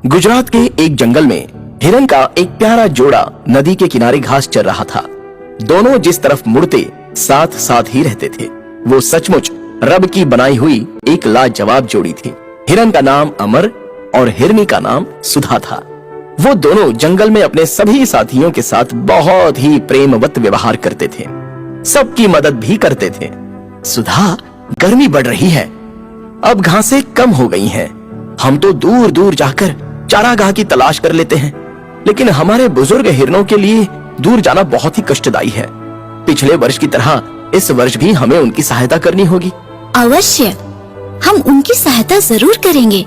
गुजरात के एक जंगल में हिरन का एक प्यारा जोड़ा नदी के किनारे घास चर रहा था। दोनों जिस तरफ मुड़ते साथ साथ ही रहते थे। वो सचमुच रब की बनाई हुई एक लाजवाब जोड़ी थी। हिरन का नाम अमर और हिरनी का नाम सुधा था। वो दोनों जंगल में अपने सभी साथियों के साथ बहुत ही प्रेमवत व्यवहार करते थे, सबकी मदद भी करते थे। सुधा, गर्मी बढ़ रही है, अब घासें कम हो गई हैं। हम तो दूर दूर जाकर चारागाह की तलाश कर लेते हैं, लेकिन हमारे बुजुर्ग हिरनों के लिए दूर जाना बहुत ही कष्टदायी है। पिछले वर्ष की तरह इस वर्ष भी हमें उनकी सहायता करनी होगी। अवश्य, हम उनकी सहायता जरूर करेंगे।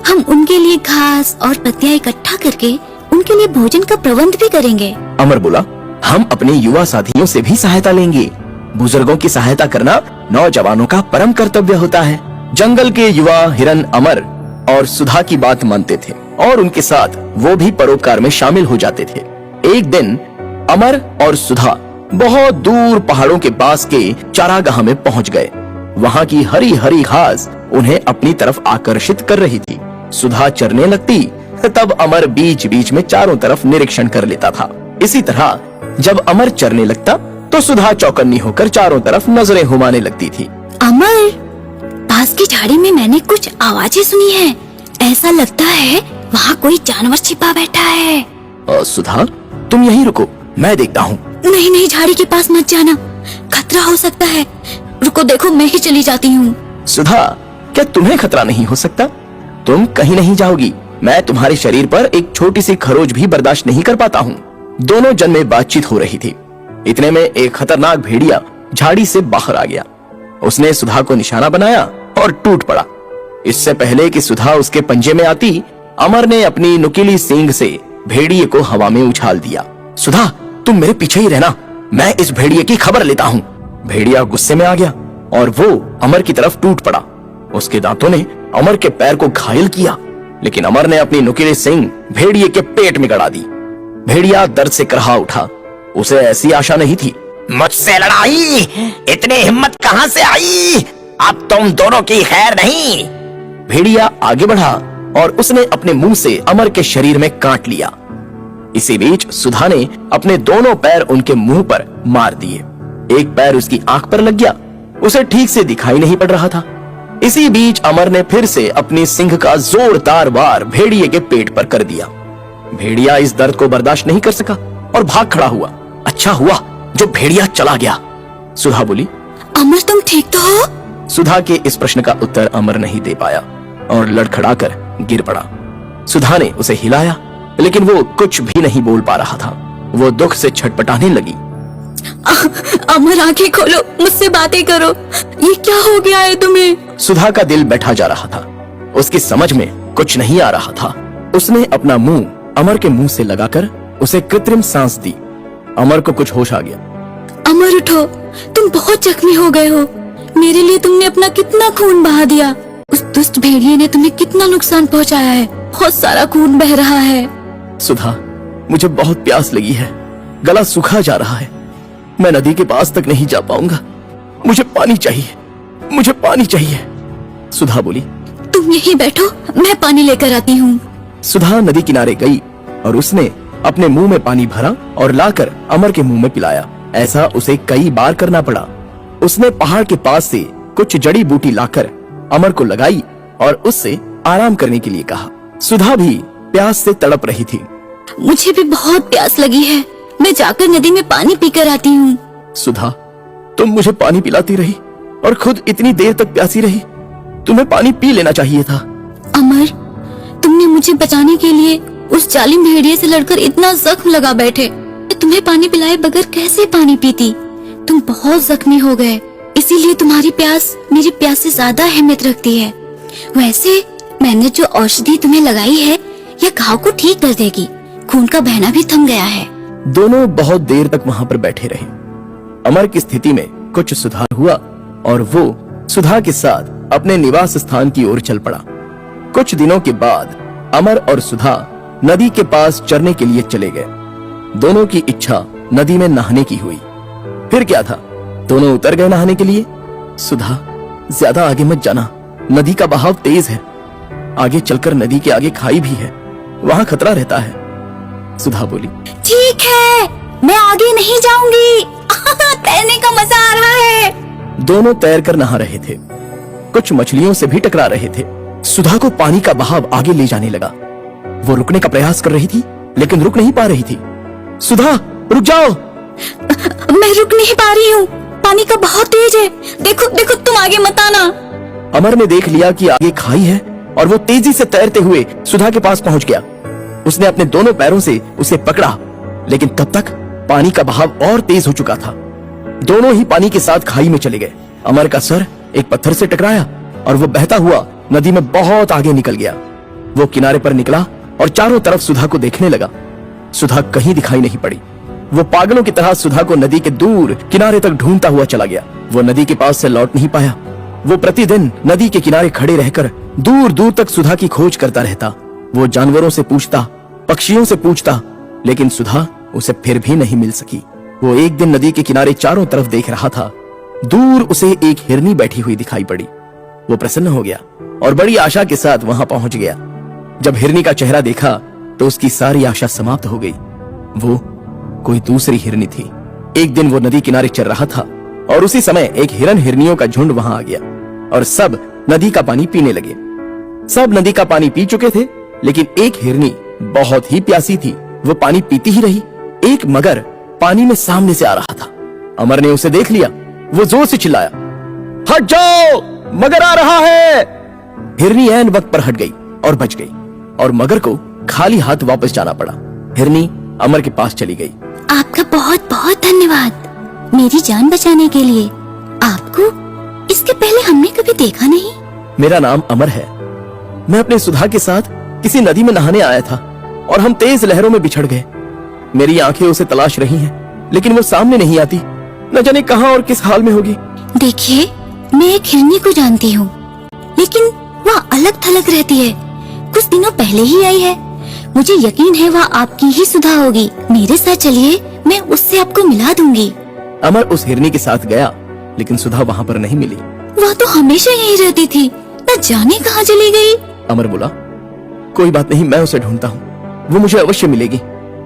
हम उनके लिए घास और पत्तियां इकट्ठा करके उनके लिए भोजन का प्रबंध भी करेंगे। अमर बोला, हम अपने युवा साथियों से भी सहायता लेंगे। बुजुर्गों की सहायता करना नौजवानों का परम कर्तव्य होता है। जंगल के युवा हिरन अमर और सुधा की बात मानते थे और उनके साथ वो भी परोपकार में शामिल हो जाते थे। एक दिन अमर और सुधा बहुत दूर पहाड़ों के पास के चारागाह में पहुंच गए। वहां की हरी हरी घास उन्हें अपनी तरफ आकर्षित कर रही थी। सुधा चरने लगती, तब अमर बीच बीच में चारों तरफ निरीक्षण कर लेता था। इसी तरह जब अमर चरने लगता तो सुधा चौकन्नी होकर चारों तरफ नजरें घुमाने लगती थी। अमर, पास की झाड़ी में मैंने कुछ आवाजें सुनी है। ऐसा लगता है वहाँ कोई जानवर छिपा बैठा है। सुधा, तुम यहीं रुको, मैं देखता हूँ। नहीं नहीं, झाड़ी के पास मत जाना, खतरा हो सकता है। रुको, देखो मैं ही चली जाती हूँ। सुधा, क्या तुम्हें खतरा नहीं हो सकता? तुम कहीं नहीं जाओगी। मैं तुम्हारे शरीर पर एक छोटी सी खरोच भी बर्दाश्त नहीं कर पाता हूँ। दोनों जन में बातचीत हो रही थी। इतने में एक खतरनाक भेड़िया झाड़ी से बाहर आ गया। उसने सुधा को निशाना बनाया और टूट पड़ा। इससे पहले कि सुधा उसके पंजे में आती, अमर ने अपनी नुकीली सींग से भेड़िए को हवा में उछाल दिया। सुधा, तुम मेरे पीछे ही रहना, मैं इस भेड़िए की खबर लेता हूँ। भेड़िया गुस्से में आ गया और वो अमर की तरफ टूट पड़ा। उसके दांतों ने अमर के पैर को घायल किया, लेकिन अमर ने अपनी नुकीली सींग भेड़िए के पेट में गड़ा दी। भेड़िया दर्द से करहा उठा। उसे ऐसी आशा नहीं थी। मुझसे लड़ाई, इतनी हिम्मत कहां से आई? अब तुम दोनों की खैर नहीं। भेड़िया आगे बढ़ा और उसने अपने मुंह से अमर के शरीर में काट लिया। इसी बीच सुधा ने अपने दोनों पैर उनके मुंह पर मार दिए। एक पैर उसकी आंख पर लग गया, उसे ठीक से दिखाई नहीं पड़ रहा था। इसी बीच अमर ने फिर से अपनी सिंग का जोरदार वार भेड़िए के पेट पर कर दिया। भेड़िया इस दर्द को बर्दाश्त नहीं कर सका और भाग खड़ा हुआ। अच्छा हुआ जो भेड़िया चला गया। सुधा बोली, अमर, तुम ठीक तो हो? सुधा के इस प्रश्न का उत्तर अमर नहीं दे पाया और लड़खड़ाकर गिर पड़ा। सुधा ने उसे हिलाया, लेकिन वो कुछ भी नहीं बोल पा रहा था। वो दुख से छटपटाने लगी। अमर, आंखें खोलो, मुझसे बातें करो। ये क्या हो गया है तुम्हें? सुधा का दिल बैठा जा रहा था। उसकी समझ में कुछ नहीं आ रहा था। उसने अपना मुंह अमर के मुंह से लगाकर उसे कृत्रिम सांस दी। अमर को कुछ होश आ गया। अमर, उठो, तुम बहुत जख्मी हो गए हो। मेरे लिए तुमने अपना कितना खून बहा दिया। उस दुष्ट भेड़िए ने तुम्हें कितना नुकसान पहुंचाया है। बहुत सारा खून बह रहा है। सुधा, मुझे बहुत प्यास लगी है, गला सूखा जा रहा है। मैं नदी के पास तक नहीं जा पाऊंगा। मुझे पानी चाहिए, मुझे पानी चाहिए। सुधा बोली, तुम यहीं बैठो, मैं पानी लेकर आती हूँ। सुधा नदी किनारे गई और उसने अपने मुंह में पानी भरा और लाकर अमर के मुंह में पिलाया। ऐसा उसे कई बार करना पड़ा। उसने पहाड़ के पास से कुछ जड़ी बूटी लाकर अमर को लगाई और उससे आराम करने के लिए कहा। सुधा भी प्यास से तड़प रही थी। मुझे भी बहुत प्यास लगी है, मैं जाकर नदी में पानी पीकर आती हूँ। सुधा, तुम मुझे पानी पिलाती रही और खुद इतनी देर तक प्यासी रही। तुम्हें पानी पी लेना चाहिए था। अमर, तुमने मुझे बचाने के लिए उस जालिम भेड़िए से लड़कर इतना जख्म लगा बैठे। मैं तुम्हें पानी पिलाए बगैर कैसे पानी पीती? तुम बहुत जख्मी हो गए, इसीलिए तुम्हारी प्यास मेरी प्यास से ज्यादा अहमियत रखती है। वैसे मैंने जो औषधि तुम्हें लगाई है, यह घाव को ठीक कर देगी। खून का बहना भी थम गया है। दोनों बहुत देर तक वहां पर बैठे रहे। अमर की स्थिति में कुछ सुधार हुआ और वो सुधा के साथ अपने निवास स्थान की ओर चल पड़ा। कुछ दिनों के बाद अमर और सुधा नदी के पास चरने के लिए चले गए। दोनों की इच्छा नदी में नहाने की हुई। फिर क्या था, दोनों उतर गए नहाने के लिए। सुधा, ज्यादा आगे मत जाना, नदी का बहाव तेज है। आगे चलकर नदी के आगे खाई भी है। वहाँ खतरा रहता है। सुधा बोली, ठीक है, मैं आगे नहीं जाऊंगी। तैरने का मजा आ रहा है। दोनों तैर कर नहा रहे थे, कुछ मछलियों से भी टकरा रहे थे। सुधा को पानी का बहाव आगे ले जाने लगा। वो रुकने का प्रयास कर रही थी, लेकिन रुक नहीं पा रही थी। सुधा, रुक जाओ। मैं रुक नहीं पा रही हूँ, पानी का बहाव तेज है। देखो देखो, तुम आगे मत आना। अमर ने देख लिया कि आगे खाई है और वो तेजी से तैरते हुए सुधा के पास पहुंच गया। उसने अपने दोनों पैरों से उसे पकड़ा, लेकिन तब तक पानी का बहाव और तेज हो चुका था। दोनों ही पानी के साथ खाई में चले गए। अमर का सर एक पत्थर से टकराया और वो बहता हुआ नदी में बहुत आगे निकल गया। वो किनारे पर निकला और चारों तरफ सुधा को देखने लगा। सुधा कहीं दिखाई नहीं पड़ी। वो पागलों की तरह सुधा को नदी के दूर किनारे तक ढूंढता हुआ चला गया। वो नदी के पास से लौट नहीं पाया। वो प्रतिदिन नदी के किनारे खड़े रहकर दूर दूर तक सुधा की खोज करता रहता। वो जानवरों से पूछता, पक्षियों से पूछता, लेकिन सुधा उसे फिर भी नहीं मिल सकी। वो एक दिन नदी के किनारे चारों तरफ देख रहा था। दूर उसे एक हिरनी बैठी हुई दिखाई पड़ी। वो प्रसन्न हो गया और बड़ी आशा के साथ वहां पहुंच गया। जब हिरनी का चेहरा देखा तो उसकी सारी आशा समाप्त हो गई। वो कोई दूसरी हिरनी थी। एक दिन वो नदी किनारे चल रहा था और उसी समय एक हिरन हिरनियों का झुंड वहां आ गया और सब नदी का पानी पीने लगे। सब नदी का पानी पी चुके थे, लेकिन एक हिरनी बहुत ही प्यासी थी। वो पानी पीती ही रही। एक मगर पानी में सामने से आ रहा था। अमर ने उसे देख लिया। वो जोर से चिल्लाया, हट जाओ, मगर आ रहा है। हिरनी ऐन वक्त पर हट गई और बच गई और मगर को खाली हाथ वापस जाना पड़ा। हिरनी अमर के पास चली गई। आपका बहुत बहुत धन्यवाद मेरी जान बचाने के लिए। आपको इसके पहले हमने कभी देखा नहीं। मेरा नाम अमर है। मैं अपने सुधा के साथ किसी नदी में नहाने आया था और हम तेज लहरों में बिछड़ गए। मेरी आंखें उसे तलाश रही हैं, लेकिन वो सामने नहीं आती। न जाने कहां और किस हाल में होगी। देखिए, मैं एक हिरनी को जानती हूँ, लेकिन वह अलग थलग रहती है। कुछ दिनों पहले ही आई है। मुझे यकीन है वह आपकी ही सुधा होगी। मेरे साथ चलिए, मैं उससे आपको मिला दूंगी। अमर उस हिरनी के साथ गया, लेकिन सुधा वहां पर नहीं मिली। वह तो हमेशा यही रहती थी, न जाने कहाँ चली गई। अमर बोला, कोई बात नहीं, मैं उसे ढूंढता हूँ, वो मुझे अवश्य मिलेगी।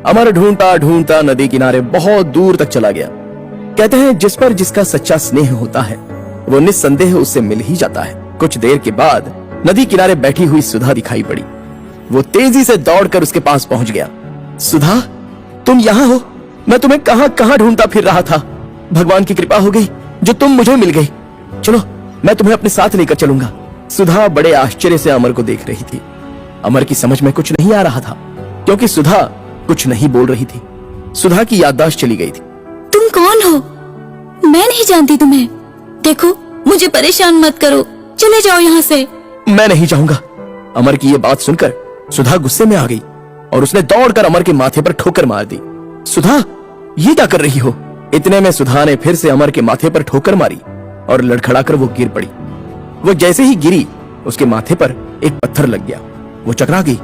अमर ढूंढता ढूंढता नदी किनारे बहुत दूर तक चला गया। कहते हैं जिस पर जिसका सच्चा स्नेह होता है वो निस्संदेह उससे मिल ही जाता है। कुछ देर के बाद नदी किनारे बैठी हुई सुधा दिखाई पड़ी। वो तेजी से दौड़कर उसके पास पहुंच गया। सुधा, तुम यहाँ हो? मैं तुम्हें कहां कहां ढूंढता फिर रहा था। भगवान की कृपा हो गई जो तुम मुझे मिल गई। चलो, मैं तुम्हें अपने साथ लेकर चलूंगा। सुधा बड़े आश्चर्य से अमर को देख रही थी। अमर की समझ में कुछ नहीं आ रहा था, क्योंकि सुधा कुछ नहीं बोल रही थी। सुधा की याददाश्त चली गई थी। तुम कौन हो? मैं नहीं जानती तुम्हें। देखो, मुझे परेशान मत करो, चले जाओ यहाँ से। मैं नहीं जाऊंगा। अमर की ये बात सुनकर सुधा गुस्से में आ गई और उसने दौड़कर अमर के माथे पर ठोकर मार दी। सुधा, ये क्या कर रही हो? इतने में सुधा ने फिर से अमर के माथे पर ठोकर मारी और लड़खड़ाकर वो गिर पड़ी। वो जैसे ही गिरी, उसके माथे पर एक पत्थर लग गया। वो चकरा गई।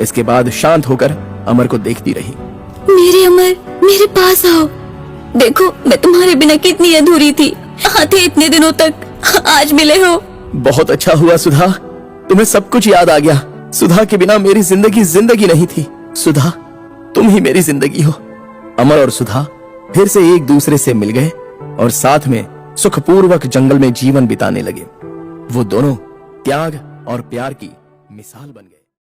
इसके बाद शांत होकर अमर को देखती रही। मेरे अमर, मेरे पास आओ। देखो, मैं तुम्हारे बिना कितनी अधूरी थी। आते इतने दिनों तक, आज मिले हो। बहुत अच्छा हुआ सुधा, तुम्हें सब कुछ याद आ गया। सुधा के बिना मेरी जिंदगी नहीं थी। सुधा, तुम ही मेरी जिंदगी हो। अमर और सुधा फिर से एक दूसरे से मिल गए और साथ में सुखपूर्वक जंगल में जीवन बिताने लगे। वो दोनों त्याग और प्यार की मिसाल बन गए।